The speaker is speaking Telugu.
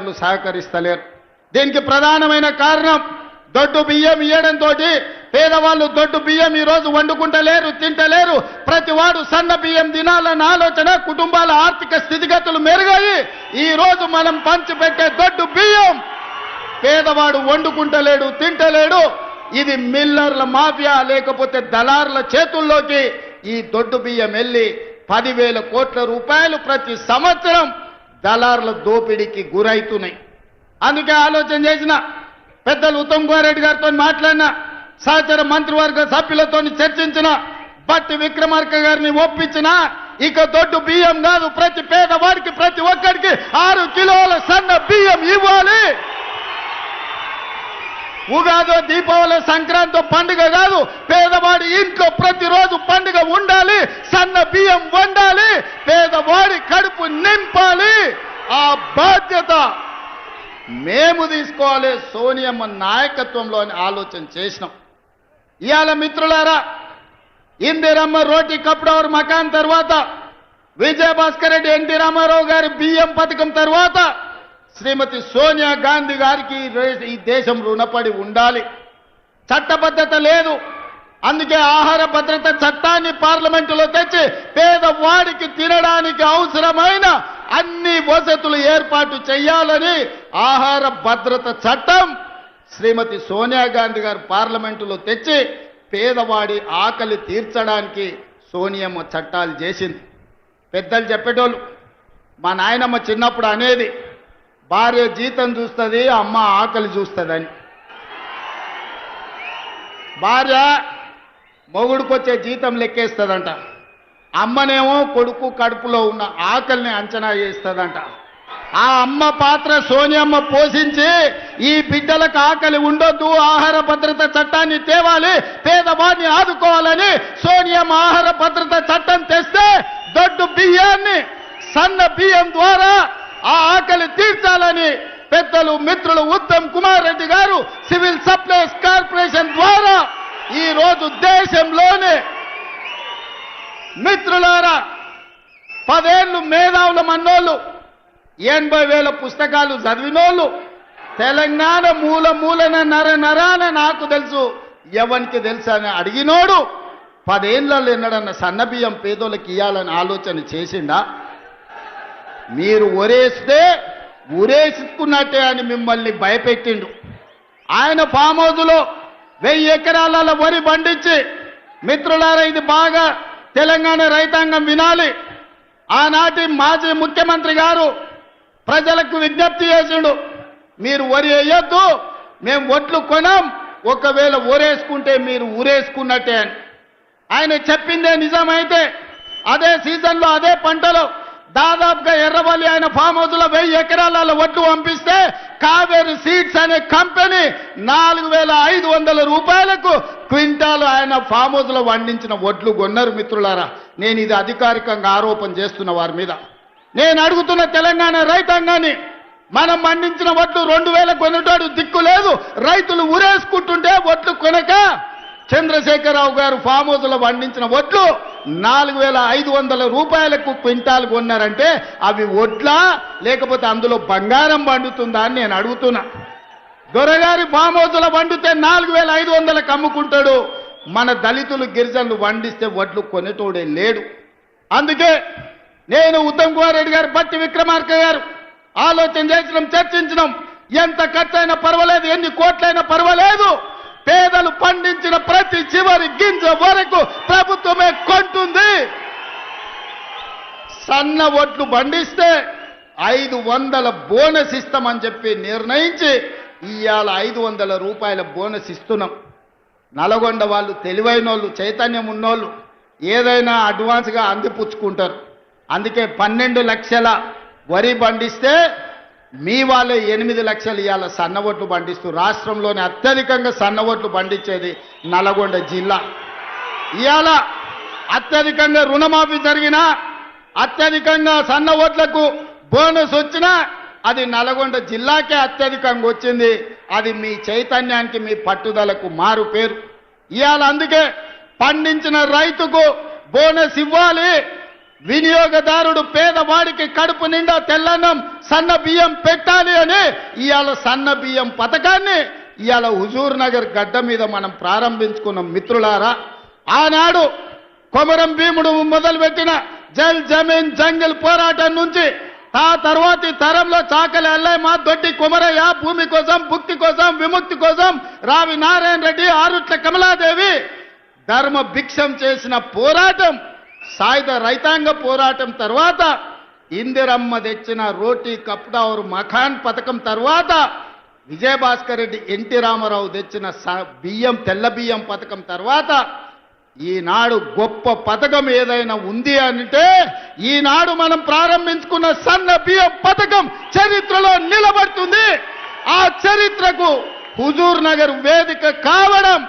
అధికారులు సహకరిస్తలేరు. దీనికి ప్రధానమైన కారణం దొడ్డు బియ్యం ఇయ్యడంతో పేదవాళ్ళు దొడ్డు బియ్యం ఈ రోజు వండుకుంటలేరు, తింటలేరు. ప్రతివాడు సన్న బియ్యం తినాలన్న ఆలోచన, కుటుంబాల ఆర్థిక స్థితిగతులు మెరుగాయి. ఈ రోజు మనం పంచిపెట్టే దొడ్డు బియ్యం పేదవాడు వండుకుంటలేడు, తింటలేడు. ఇది మిల్లర్ల మాఫియా లేకపోతే దళారుల చేతుల్లోకి ఈ దొడ్డు బియ్యం వెళ్ళి 10,000 కోట్ల రూపాయలు ప్రతి సంవత్సరం దళారుల దోపిడీకి గురైతున్నాయి. అందుకే ఆలోచన చేసిన పెద్దలు ఉత్తమ్ కుమార్ రెడ్డి గారితో మాట్లాడిన, సహచర మంత్రివర్గ సభ్యులతో చర్చించిన, బట్టి విక్రమార్క గారిని ఒప్పించిన, ఇక దొడ్డు బియ్యం కాదు, ప్రతి పేదవాడికి ప్రతి ఒక్కడికి 6 కిలోల సన్న బియ్యం ఇవ్వాలి. ఉగాదో, దీపావళి, సంక్రాంతి పండుగ కాదు, పేదవాడి ఇంట్లో ప్రతిరోజు పండుగ ఉండాలి. సన్న బియ్యం వండాలి, పేదవాడి కడుపు నింపాలి. ఆ బాధ్యత మేము తీసుకోవాలి. సోనియమ్మ నాయకత్వంలో ఆలోచన చేసినాం. ఇవాళ మిత్రులారా, ఇందిరమ్మ రోటీ కప్డవర్ మకాన్ తర్వాత, విజయభాస్కర్ రెడ్డి, ఎన్టీ రామారావు గారి బియ్యం పథకం తర్వాత శ్రీమతి సోనియా గాంధీ గారికి ఈ దేశం రుణపడి ఉండాలి. చట్టబద్ధత లేదు. అందుకే ఆహార భద్రత చట్టాన్ని పార్లమెంటులో తెచ్చి పేదవాడికి తినడానికి అవసరమైన అన్ని వసతులు ఏర్పాటు చేయాలని ఆహార భద్రత చట్టం శ్రీమతి సోనియా గాంధీ గారు పార్లమెంటులో తెచ్చి పేదవాడి ఆకలి తీర్చడానికి సోనియమ్మ చట్టాలు చేసింది. పెద్దలు చెప్పేటోళ్ళు, మా నాయనమ్మ చిన్నప్పుడు అనేది, భార్య జీతం చూస్తుంది, అమ్మ ఆకలి చూస్తుందని. భార్య మొగుడుకొచ్చే జీతం లెక్కేస్తుందంట, అమ్మనేమో కొడుకు కడుపులో ఉన్న ఆకలిని అంచనా చేస్తుందంట. ఆ అమ్మ పాత్ర సోనియమ్మ పోషించి ఈ బిడ్డలకు ఆకలి ఉండొద్దు, ఆహార భద్రత చట్టాన్ని తేవాలి, పేదవాడిని ఆదుకోవాలని సోనియమ్మ ఆహార భద్రత చట్టం తెస్తే దొడ్డు బియ్యాన్ని సన్న బియ్యం ద్వారా ఆ ఆకలి తీర్చాలని పెద్దలు మిత్రులు ఉత్తమ్ కుమార్ రెడ్డి గారు సివిల్ సప్లైస్ కార్పొరేషన్ ద్వారా ఈ రోజు దేశంలోనే మిత్రులారా 10 ఏళ్ళు మేధావుల మన్నోళ్ళు, 80,000 పుస్తకాలు చదివినోళ్ళు, తెలంగాణ మూల మూలన నరాన నాకు తెలుసు ఎవరికి తెలుసు అని అడిగినోడు 10 ఏళ్ళలో ఎన్నడన్న సన్నబియ్యం పేదోళ్ళకి ఇవ్వాలని ఆలోచన చేసిండా? మీరు ఒరేస్తే ఉరేసుకున్నట్టే అని మిమ్మల్ని భయపెట్టిండు. ఆయన ఫామ్ హౌస్లో 1000 ఎకరాల వరి పండించి, మిత్రులారా ఇది బాగా తెలంగాణ రైతాంగం వినాలి, ఆనాటి మాజీ ముఖ్యమంత్రి గారు ప్రజలకు విజ్ఞప్తి చేసిండు, మీరు వరి వేయొద్దు, మేము ఒట్లు కొనం, ఒకవేళ ఊరేసుకుంటే మీరు ఊరేసుకున్నట్టే అని. ఆయన చెప్పిందే నిజమైతే అదే సీజన్లో అదే పంటలో దాదాపుగా ఎర్రవల్లి ఆయన ఫామ్ హౌస్లో 1000 ఎకరాల ఒట్లు పంపిస్తే కావేరి సీడ్స్ అనే కంపెనీ 4,500 రూపాయలకు క్వింటాలు ఆయన ఫామ్ హౌస్లో పండించిన ఒట్లు కొన్నారు. మిత్రులారా, నేను ఇది అధికారికంగా ఆరోపణ చేస్తున్న వారి మీద. నేను అడుగుతున్న తెలంగాణ రైతాంగాన్ని, మనం పండించిన ఒట్లు 2,000 కొనేటోడు దిక్కు లేదు, రైతులు ఊరేసుకుంటుంటే ఒట్లు కొనక చంద్రశేఖరరావు గారు ఫామ్ హౌస్లో పండించిన ఒట్లు 4,500 రూపాయలకు క్వింటాల్ కొన్నారంటే అవి ఒడ్లా లేకపోతే అందులో బంగారం పండుతుందా అని నేను అడుగుతున్నా. దొరగారి ఫామ్ హౌస్లో పండితే 4,500లకు అమ్ముకుంటాడు, మన దళితులు గిరిజనులు పండిస్తే ఒడ్లు కొనేటోడే లేడు. అందుకే నేను ఉత్తమ్ కుమార్ రెడ్డి గారు, బట్టి విక్రమార్క గారు ఆలోచన చేసినాం, చర్చించినాం. ఎంత ఖర్చైనా పర్వాలేదు, ఎన్ని కోట్లైనా పర్వాలేదు, పేదలు పండించిన ప్రతి చివరి గింజ వరకు ప్రభుత్వమే కొంటుంది. సన్న ఒట్లు పండిస్తే 500 బోనస్ ఇస్తామని చెప్పి నిర్ణయించి ఇవాళ 500 రూపాయల బోనస్ ఇస్తున్నాం. నల్గొండ వాళ్ళు తెలివైన వాళ్ళు, చైతన్యం ఉన్నోళ్ళు ఏదైనా అడ్వాన్స్గా అందిపుచ్చుకుంటారు. అందుకే 12 లక్షల వరి పండిస్తే మీ వాళ్ళే 8 లక్షలు ఇవాళ సన్న ఒట్లు పండిస్తూ రాష్ట్రంలోనే అత్యధికంగా సన్న ఒట్లు పండించేది నల్గొండ జిల్లా. ఇవాళ అత్యధికంగా రుణమాఫీ జరిగినా, అత్యధికంగా సన్న ఓట్లకు బోనస్ వచ్చినా అది నల్గొండ జిల్లాకే అత్యధికంగా వచ్చింది. అది మీ చైతన్యానికి, మీ పట్టుదలకు మారు పేరు. ఇవాళ అందుకే పండించిన రైతుకు బోనస్ ఇవ్వాలి, వినియోగదారుడు పేదవాడికి కడుపు నిండా తెల్లన్నం సన్న బియ్యం పెట్టాలి అని ఇవాళ సన్న బియ్యం పథకాన్ని ఇవాళ హుజూర్ నగర్ గడ్డ మీద మనం ప్రారంభించుకున్నాం. మిత్రులారా, ఆనాడు కొమరం భీముడు మొదలుపెట్టిన జల్ జమీన్ జంగిల్ పోరాటం నుంచి ఆ తర్వాతి తరంలో చాకలి అల్లయ్య, దొడ్డి కుమరయ్య భూమి కోసం, భుక్తి కోసం, విముక్తి కోసం రావి నారాయణ రెడ్డి, ఆరుట్ల కమలాదేవి ధర్మ భిక్షం చేసిన పోరాటం, సాయుధ రైతాంగ పోరాటం తర్వాత ఇందిరమ్మ తెచ్చిన రోటీ కప్డా ఔర్ మఖాన్ పథకం తర్వాత విజయభాస్కర్ రెడ్డి, ఎన్టీ రామారావు తెచ్చిన బియ్యం తెల్ల బియ్యం పథకం తర్వాత ఈనాడు గొప్ప పథకం ఏదైనా ఉంది అంటే ఈనాడు మనం ప్రారంభించుకున్న సన్న బియ్యం పథకం చరిత్రలో నిలబడుతుంది. ఆ చరిత్రకు హుజూర్ నగర్ వేదిక కావడం